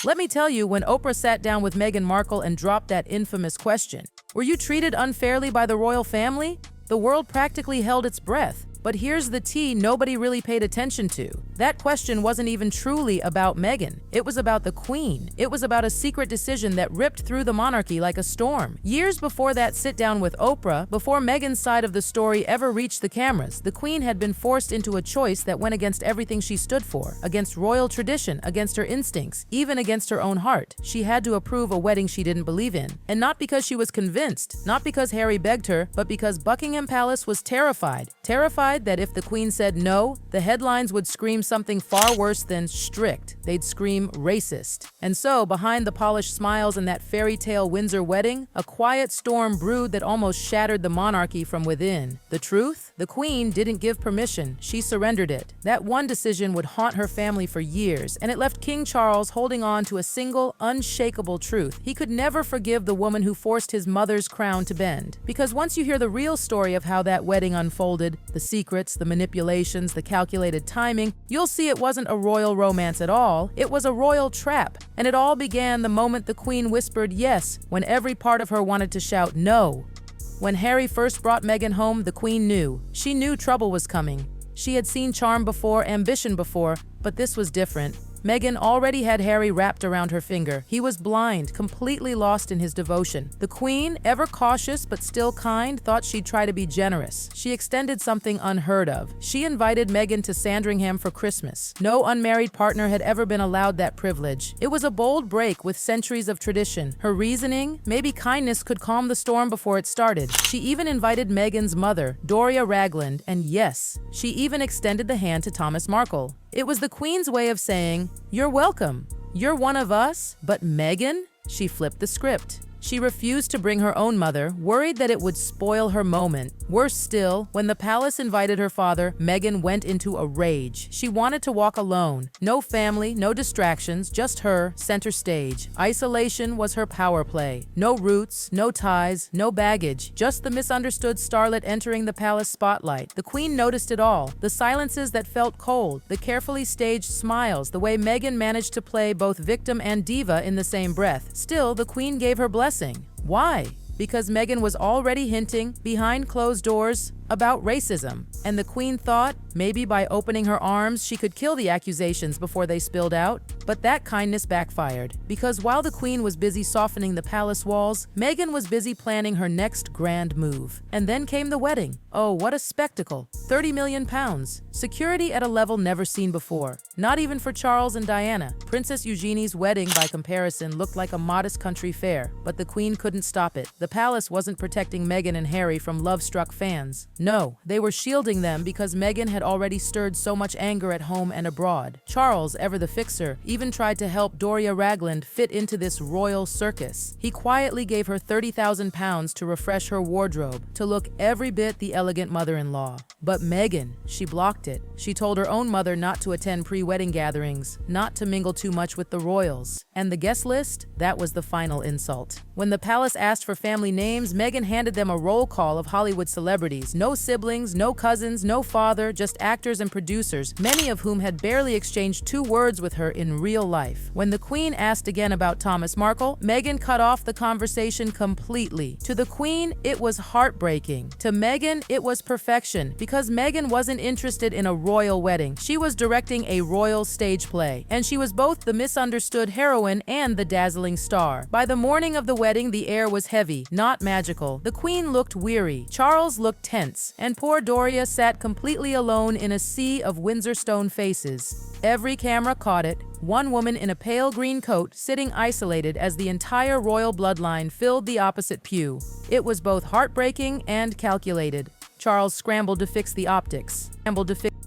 Let me tell you, when Oprah sat down with Meghan Markle and dropped that infamous question, "Were you treated unfairly by the royal family?" the world practically held its breath. But here's the tea nobody really paid attention to. That question wasn't even truly about Meghan. It was about the Queen. It was about a secret decision that ripped through the monarchy like a storm. Years before that sit-down with Oprah, before Meghan's side of the story ever reached the cameras, the Queen had been forced into a choice that went against everything she stood for, against royal tradition, against her instincts, even against her own heart. She had to approve a wedding she didn't believe in. And not because she was convinced, not because Harry begged her, but because Buckingham Palace was terrified. Terrified that if the Queen said no, the headlines would scream something far worse than strict. They'd scream racist. And so, behind the polished smiles and that fairy tale Windsor wedding, a quiet storm brewed that almost shattered the monarchy from within. The truth? The Queen didn't give permission. She surrendered it. That one decision would haunt her family for years, and it left King Charles holding on to a single, unshakable truth. He could never forgive the woman who forced his mother's crown to bend. Because once you hear the real story of how that wedding unfolded, the secrets, the manipulations, the calculated timing, you'll see it wasn't a royal romance at all. It was a royal trap. And it all began the moment the Queen whispered yes, when every part of her wanted to shout no. When Harry first brought Meghan home, the Queen knew. She knew trouble was coming. She had seen charm before, ambition before, but this was different. Meghan already had Harry wrapped around her finger. He was blind, completely lost in his devotion. The Queen, ever cautious but still kind, thought she'd try to be generous. She extended something unheard of. She invited Meghan to Sandringham for Christmas. No unmarried partner had ever been allowed that privilege. It was a bold break with centuries of tradition. Her reasoning? Maybe kindness could calm the storm before it started. She even invited Meghan's mother, Doria Ragland, and yes, she even extended the hand to Thomas Markle. It was the Queen's way of saying, "You're welcome. You're one of us." But Meghan? She flipped the script. She refused to bring her own mother, worried that it would spoil her moment. Worse still, when the palace invited her father, Meghan went into a rage. She wanted to walk alone. No family, no distractions, just her, center stage. Isolation was her power play. No roots, no ties, no baggage, just the misunderstood starlet entering the palace spotlight. The Queen noticed it all. The silences that felt cold, the carefully staged smiles, the way Meghan managed to play both victim and diva in the same breath. Still, the Queen gave her blessing. Why? Because Meghan was already hinting, behind closed doors, about racism. And the Queen thought, maybe by opening her arms, she could kill the accusations before they spilled out. But that kindness backfired. Because while the Queen was busy softening the palace walls, Meghan was busy planning her next grand move. And then came the wedding. Oh, what a spectacle. £30 million. Security at a level never seen before. Not even for Charles and Diana. Princess Eugenie's wedding, by comparison, looked like a modest country fair. But the Queen couldn't stop it. The palace wasn't protecting Meghan and Harry from love-struck fans. No, they were shielding them because Meghan had already stirred so much anger at home and abroad. Charles, ever the fixer, even tried to help Doria Ragland fit into this royal circus. He quietly gave her £30,000 to refresh her wardrobe, to look every bit the elegant mother-in-law. But Meghan, she blocked it. She told her own mother not to attend pre-wedding gatherings, not to mingle too much with the royals. And the guest list? That was the final insult. When the palace asked for family names, Meghan handed them a roll call of Hollywood celebrities. No siblings, no cousins, no father, just actors and producers, many of whom had barely exchanged 2 words with her in real life. When the Queen asked again about Thomas Markle, Meghan cut off the conversation completely. To the Queen, it was heartbreaking. To Meghan, it was perfection, because Meghan wasn't interested in a royal wedding. She was directing a royal stage play, and she was both the misunderstood heroine and the dazzling star. By the morning of the wedding, the air was heavy, not magical. The Queen looked weary. Charles looked tense, and poor Doria sat completely alone in a sea of Windsor stone faces. Every camera caught it. One woman in a pale green coat sitting isolated as the entire royal bloodline filled the opposite pew. It was both heartbreaking and calculated. Charles scrambled to fix the optics.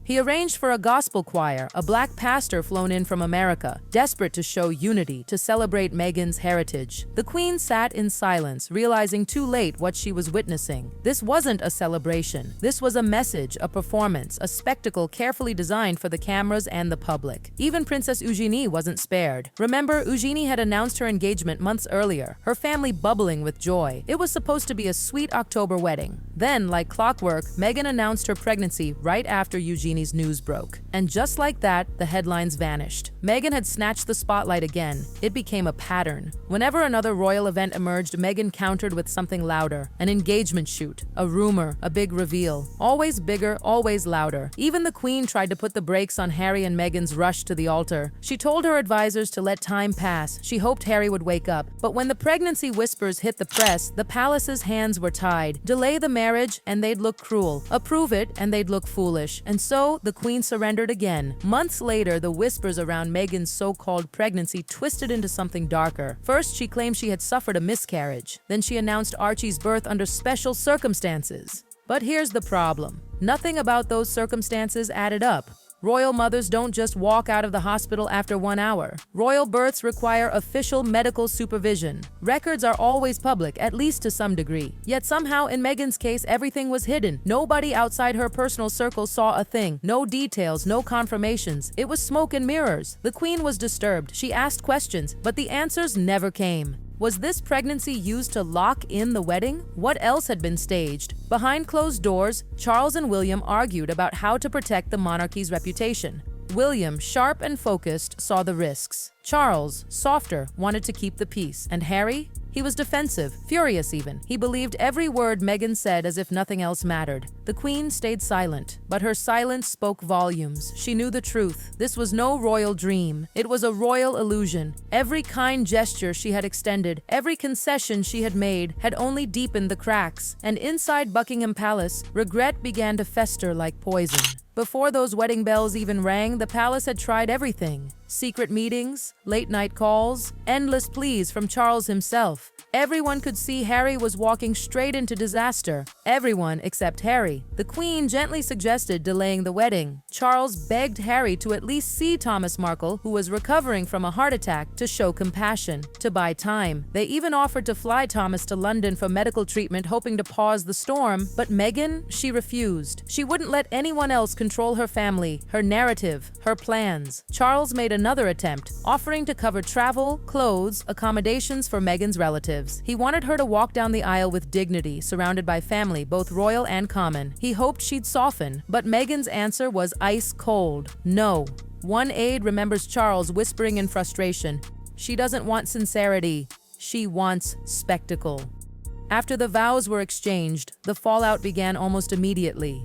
He arranged for a gospel choir, a black pastor flown in from America, desperate to show unity, to celebrate Meghan's heritage. The Queen sat in silence, realizing too late what she was witnessing. This wasn't a celebration. This was a message, a performance, a spectacle carefully designed for the cameras and the public. Even Princess Eugenie wasn't spared. Remember, Eugenie had announced her engagement months earlier, her family bubbling with joy. It was supposed to be a sweet October wedding. Then, like clockwork, Meghan announced her pregnancy right after Eugenie's news broke. And just like that, the headlines vanished. Meghan had snatched the spotlight again. It became a pattern. Whenever another royal event emerged, Meghan countered with something louder. An engagement shoot, a rumor, a big reveal. Always bigger, always louder. Even the Queen tried to put the brakes on Harry and Meghan's rush to the altar. She told her advisors to let time pass. She hoped Harry would wake up. But when the pregnancy whispers hit the press, the palace's hands were tied. Delay the marriage and they'd look cruel. Approve it and they'd look foolish. And so the Queen surrendered again. Months later, the whispers around Meghan's so-called pregnancy twisted into something darker. First, she claimed she had suffered a miscarriage. Then she announced Archie's birth under special circumstances. But here's the problem. Nothing about those circumstances added up. Royal mothers don't just walk out of the hospital after 1 hour. Royal births require official medical supervision. Records are always public, at least to some degree. Yet somehow, in Meghan's case, everything was hidden. Nobody outside her personal circle saw a thing. No details, no confirmations. It was smoke and mirrors. The Queen was disturbed. She asked questions, but the answers never came. Was this pregnancy used to lock in the wedding? What else had been staged? Behind closed doors, Charles and William argued about how to protect the monarchy's reputation. William, sharp and focused, saw the risks. Charles, softer, wanted to keep the peace. And Harry? He was defensive, furious even. He believed every word Meghan said as if nothing else mattered. The Queen stayed silent, but her silence spoke volumes. She knew the truth. This was no royal dream. It was a royal illusion. Every kind gesture she had extended, every concession she had made, had only deepened the cracks. And inside Buckingham Palace, regret began to fester like poison. Before those wedding bells even rang, the palace had tried everything. Secret meetings, late-night calls, endless pleas from Charles himself. Everyone could see Harry was walking straight into disaster. Everyone except Harry. The Queen gently suggested delaying the wedding. Charles begged Harry to at least see Thomas Markle, who was recovering from a heart attack, to show compassion, to buy time. They even offered to fly Thomas to London for medical treatment, hoping to pause the storm. But Meghan, she refused. She wouldn't let anyone else control her family, her narrative, her plans. Charles made another attempt, offering to cover travel, clothes, accommodations for Meghan's relatives. He wanted her to walk down the aisle with dignity, surrounded by family, both royal and common. He hoped she'd soften, but Meghan's answer was ice cold. No. One aide remembers Charles whispering in frustration, "She doesn't want sincerity. She wants spectacle." After the vows were exchanged, the fallout began almost immediately.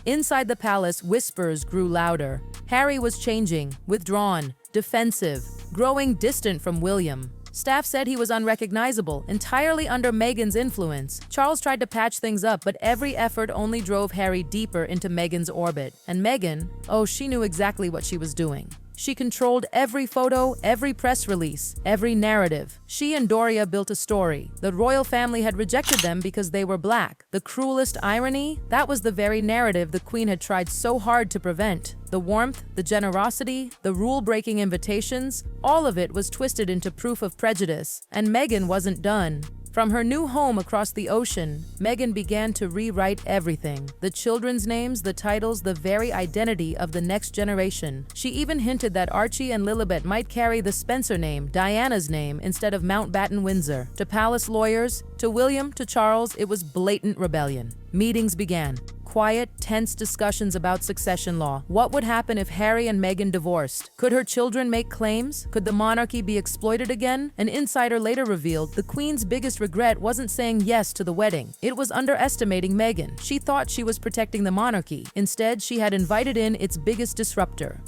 Inside the palace, whispers grew louder. Harry was changing, withdrawn, defensive, growing distant from William. Staff said he was unrecognizable, entirely under Meghan's influence. Charles tried to patch things up, but every effort only drove Harry deeper into Meghan's orbit. And Meghan, oh, she knew exactly what she was doing. She controlled every photo, every press release, every narrative. She and Doria built a story. The royal family had rejected them because they were black. The cruelest irony? That was the very narrative the Queen had tried so hard to prevent. The warmth, the generosity, the rule-breaking invitations, all of it was twisted into proof of prejudice. And Meghan wasn't done. From her new home across the ocean, Meghan began to rewrite everything. The children's names, the titles, the very identity of the next generation. She even hinted that Archie and Lilibet might carry the Spencer name, Diana's name, instead of Mountbatten Windsor. To palace lawyers, to William, to Charles, it was blatant rebellion. Meetings began. Quiet, tense discussions about succession law. What would happen if Harry and Meghan divorced? Could her children make claims? Could the monarchy be exploited again? An insider later revealed the Queen's biggest regret wasn't saying yes to the wedding. It was underestimating Meghan. She thought she was protecting the monarchy. Instead, she had invited in its biggest disruptor.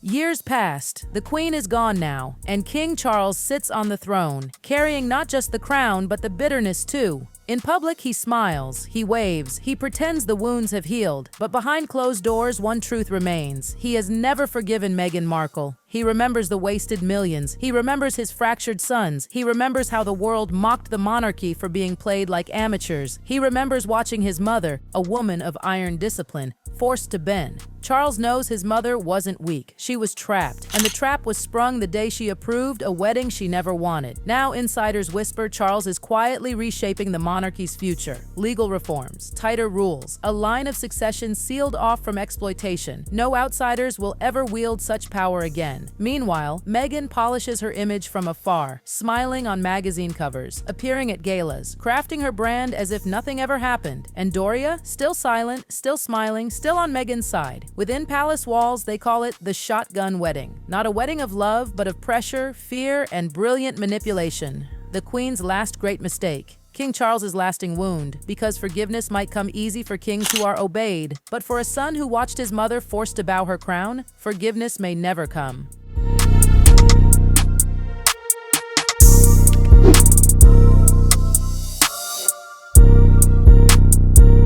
Years passed. The Queen is gone now, and King Charles sits on the throne, carrying not just the crown, but the bitterness too. In public, he smiles, he waves, he pretends the wounds have healed. But behind closed doors, one truth remains. He has never forgiven Meghan Markle. He remembers the wasted millions. He remembers his fractured sons. He remembers how the world mocked the monarchy for being played like amateurs. He remembers watching his mother, a woman of iron discipline, forced to bend. Charles knows his mother wasn't weak. She was trapped, and the trap was sprung the day she approved a wedding she never wanted. Now insiders whisper Charles is quietly reshaping the monarchy monarchy's future. Legal reforms, tighter rules, a line of succession sealed off from exploitation. No outsiders will ever wield such power again. Meanwhile, Meghan polishes her image from afar, smiling on magazine covers, appearing at galas, crafting her brand as if nothing ever happened. And Doria, still silent, still smiling, still on Meghan's side. Within palace walls, they call it the shotgun wedding. Not a wedding of love, but of pressure, fear, and brilliant manipulation. The Queen's last great mistake. King Charles's lasting wound, because forgiveness might come easy for kings who are obeyed, but for a son who watched his mother forced to bow her crown, forgiveness may never come.